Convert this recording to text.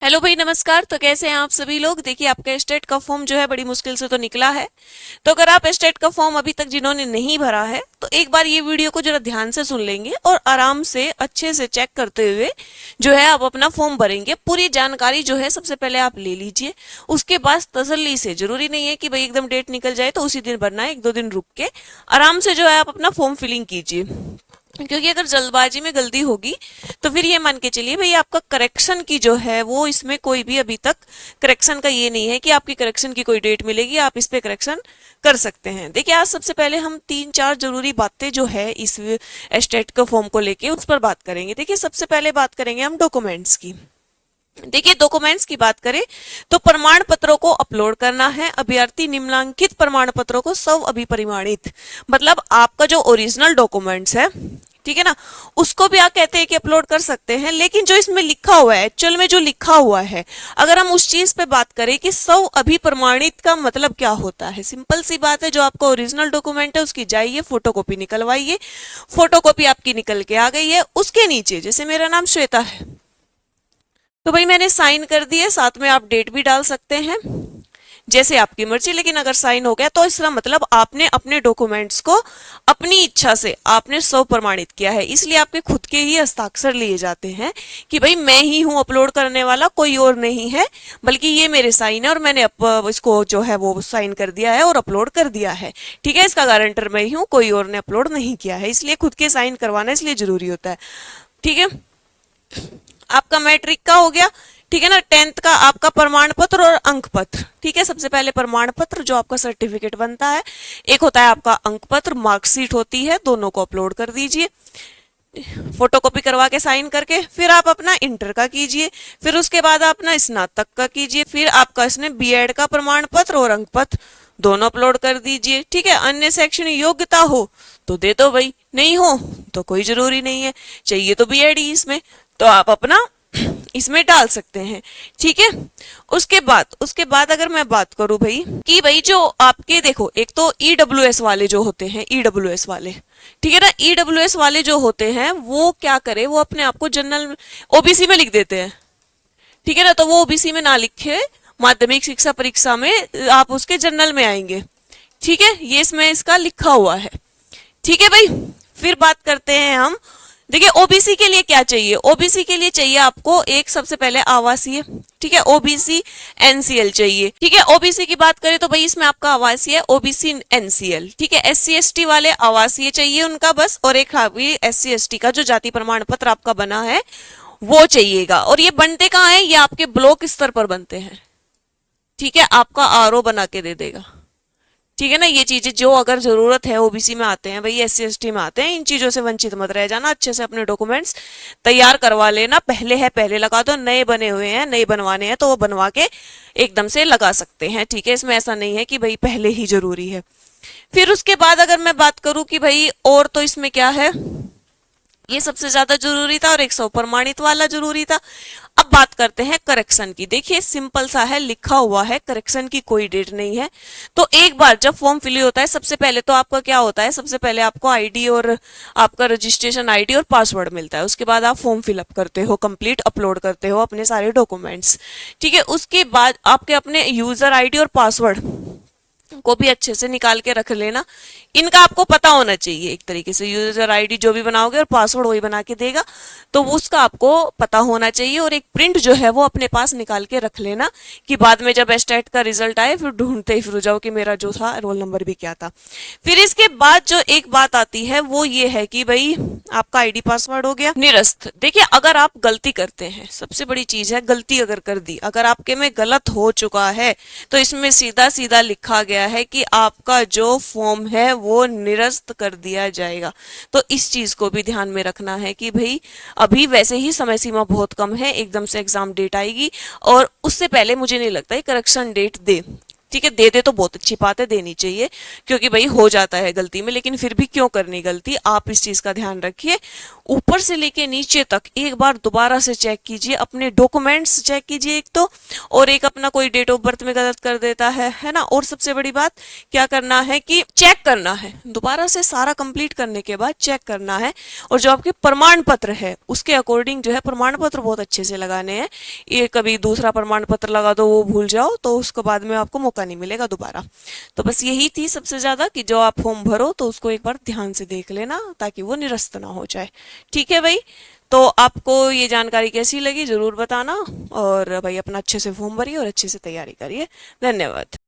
Hello भाई, नमस्कार। तो कैसे हैं आप सभी लोग। देखिए, आपका स्टेट का फॉर्म जो है बड़ी मुश्किल से तो निकला है। तो अगर आप स्टेट का फॉर्म अभी तक जिन्होंने नहीं भरा है तो एक बार ये वीडियो को जरा ध्यान से सुन लेंगे और आराम से अच्छे से चेक करते हुए जो है आप अपना फॉर्म भरेंगे। पूरी जानकारी जो है सबसे पहले आप ले लीजिए। उसके बाद तसल्ली से, जरूरी नहीं है कि भाई एकदम डेट निकल जाए तो उसी दिन भरना है, एक दो दिन रुक के आराम से जो है आप अपना फॉर्म फिलिंग कीजिए। क्योंकि अगर जल्दबाजी में गलती होगी तो फिर ये मान के चलिए भाई आपका करेक्शन की जो है वो इसमें कोई भी अभी तक करेक्शन का ये नहीं है कि आपकी करेक्शन की कोई डेट मिलेगी, आप इस पे करेक्शन कर सकते हैं। देखिए, आज सबसे पहले हम तीन चार जरूरी बातें जो है इस स्टेट के फॉर्म को लेके उस पर बात करेंगे। देखिए, सबसे पहले बात करेंगे हम डॉक्यूमेंट्स की। देखिए, डॉक्यूमेंट्स की बात करें तो प्रमाण पत्रों को अपलोड करना है। अभ्यर्थी निम्नलिखित प्रमाण पत्रों को स्व अभिपरिमाणित, मतलब आपका जो ओरिजिनल डॉक्यूमेंट्स है, ठीक है ना, उसको भी आप कहते हैं कि अपलोड कर सकते हैं। लेकिन जो इसमें लिखा हुआ है, एक्चुअल में जो लिखा हुआ है, अगर हम उस चीज पे बात करें कि स्व अभिप्रमाणित का मतलब क्या होता है, सिंपल सी बात है, जो आपका ओरिजिनल डॉक्यूमेंट है उसकी जाइए फोटोकॉपी निकलवाइए। फोटोकॉपी आपकी निकल के आ गई है, उसके नीचे जैसे मेरा नाम श्वेता है तो भाई मैंने साइन कर दिए, साथ में आप डेट भी डाल सकते हैं जैसे आपकी मर्जी। लेकिन अगर साइन हो गया तो इसका मतलब आपने अपने डॉक्यूमेंट्स को अपनी इच्छा से आपने स्व प्रमाणित किया है, इसलिए आपके खुद के ही हस्ताक्षर लिए जाते हैं कि भाई मैं ही हूं अपलोड करने वाला, कोई और नहीं है, बल्कि ये मेरे साइन है और मैंने इसको जो है वो साइन कर दिया है और अपलोड कर दिया है। ठीक है, इसका गारंटर मैं ही हूं, कोई और ने अपलोड नहीं किया है, इसलिए खुद के साइन करवाना इसलिए जरूरी होता है। ठीक है, आपका मैट्रिक का हो गया, ठीक है ना, 10th का आपका प्रमाण पत्र और अंक पत्र। ठीक है, सबसे पहले प्रमाण पत्र जो आपका सर्टिफिकेट बनता है, एक होता है आपका अंक पत्र, मार्कशीट होती है, दोनों को अपलोड कर दीजिए फोटोकॉपी करवा के साइन करके। फिर आप अपना इंटर का कीजिए, फिर उसके बाद आप अपना स्नातक का कीजिए, फिर आपका इसने बीएड का प्रमाण पत्र और अंक पत्र दोनों अपलोड कर दीजिए। ठीक है, अन्य शैक्षणिक योग्यता हो तो दे दो भाई, नहीं हो तो कोई जरूरी नहीं है, चाहिए तो बीएड ही इसमें, तो आप अपना इसमें डाल सकते हैं। ठीक है, उसके बाद अगर मैं बात करूं भाई कि भाई जो आपके देखो, एक तो ईडब्ल्यूएस वाले जो होते हैं, ईडब्ल्यूएस वाले, ठीक है ना, ईडब्ल्यूएस वाले जो होते हैं वो क्या करे, वो अपने आप को जनरल ओबीसी में लिख देते हैं। ठीक है ना, तो वो ओबीसी में ना लिखे, माध्यमिक शिक्षा परीक्षा में आप उसके जनरल में आएंगे। ठीक है, ये इसमें इसका लिखा हुआ है। ठीक है भाई, फिर बात करते हैं हम। देखिए, ओबीसी के लिए क्या चाहिए, ओबीसी के लिए चाहिए आपको एक सबसे पहले आवासीय, ठीक है, ओबीसी एनसीएल चाहिए। ठीक है, ओबीसी की बात करें तो भाई इसमें आपका आवासीय ओबीसी एनसीएल, ठीक है, एससी एसटी वाले आवासीय चाहिए उनका बस, और एक एससी एसटी का जो जाति प्रमाण पत्र आपका बना है वो चाहिएगा। और ये बनते कहाँ है, ये आपके ब्लॉक स्तर पर बनते हैं। ठीक है, आपका आरओ बना के दे देगा। ठीक है ना, ये चीजें जो अगर जरूरत है, ओबीसी में आते हैं भाई, एससी एसटी में आते हैं, इन चीजों से वंचित मत रह जाना, अच्छे से अपने डॉक्यूमेंट्स तैयार करवा लेना। पहले है पहले लगा दो, नए बने हुए हैं, नए बनवाने हैं तो वो बनवा के एकदम से लगा सकते हैं। ठीक है, इसमें ऐसा नहीं है कि भाई पहले ही जरूरी है। फिर उसके बाद अगर मैं बात करूं कि भाई और तो इसमें क्या है, ये सबसे ज्यादा जरूरी था और 100 प्रमाणित वाला जरूरी था। अब बात करते हैं करेक्शन की। देखिए, सिंपल सा है, लिखा हुआ है, करेक्शन की कोई डेट नहीं है। तो एक बार जब फॉर्म फिल होता है, सबसे पहले तो आपका क्या होता है, सबसे पहले आपको आईडी और आपका रजिस्ट्रेशन आईडी और पासवर्ड मिलता है। उसके बाद आप फॉर्म फिलअप करते हो, कंप्लीट अपलोड करते हो अपने सारे डॉक्यूमेंट्स। ठीक है, उसके बाद आपके अपने यूजर आईडी और पासवर्ड को भी अच्छे से निकाल के रख लेना। इनका आपको पता होना चाहिए, एक तरीके से यूजर आईडी जो भी बनाओगे और पासवर्ड वही बना के देगा, तो उसका आपको पता होना चाहिए। और एक प्रिंट जो है वो अपने पास निकाल के रख लेना कि बाद में जब एस्टेट का रिजल्ट आए फिर ढूंढते ही फिर जाओ कि मेरा जो था रोल नंबर भी क्या था। फिर इसके बाद जो एक बात आती है वो ये है कि भाई आपका आईडी पासवर्ड हो गया, निरस्त। देखिए, अगर आप गलती करते हैं, सबसे बड़ी चीज है गलती अगर कर दी, अगर आपके में गलत हो चुका है तो इसमें सीधा सीधा लिखा गया है कि आपका जो फॉर्म है वो निरस्त कर दिया जाएगा। तो इस चीज को भी ध्यान में रखना है कि भाई अभी वैसे ही समय सीमा बहुत कम है, एकदम से एग्जाम डेट आएगी और उससे पहले मुझे नहीं लगता है करेक्शन डेट दे। ठीक है, दे दे तो बहुत अच्छी बात है, देनी चाहिए, क्योंकि भाई हो जाता है गलती में, लेकिन फिर भी क्यों करनी गलती, आप इस चीज का ध्यान रखिए। ऊपर से लेके नीचे तक एक बार दोबारा से चेक कीजिए, अपने डॉक्यूमेंट्स चेक कीजिए एक तो, और एक अपना कोई डेट ऑफ बर्थ में गलत कर देता है ना। और सबसे बड़ी बात क्या करना है कि चेक करना है दोबारा से, सारा कंप्लीट करने के बाद चेक करना है। और जो आपके प्रमाण पत्र है उसके अकॉर्डिंग जो है प्रमाण पत्र बहुत अच्छे से लगाने हैं। ये कभी दूसरा प्रमाण पत्र लगा दो वो भूल जाओ तो उसके बाद में आपको मौका नहीं मिलेगा दोबारा। तो बस यही थी सबसे ज्यादा कि जो आप फॉर्म भरो तो उसको एक बार ध्यान से देख लेना ताकि वो निरस्त ना हो जाए। ठीक है भाई, तो आपको ये जानकारी कैसी लगी जरूर बताना, और भाई अपना अच्छे से फॉर्म भरिए और अच्छे से तैयारी करिए। धन्यवाद।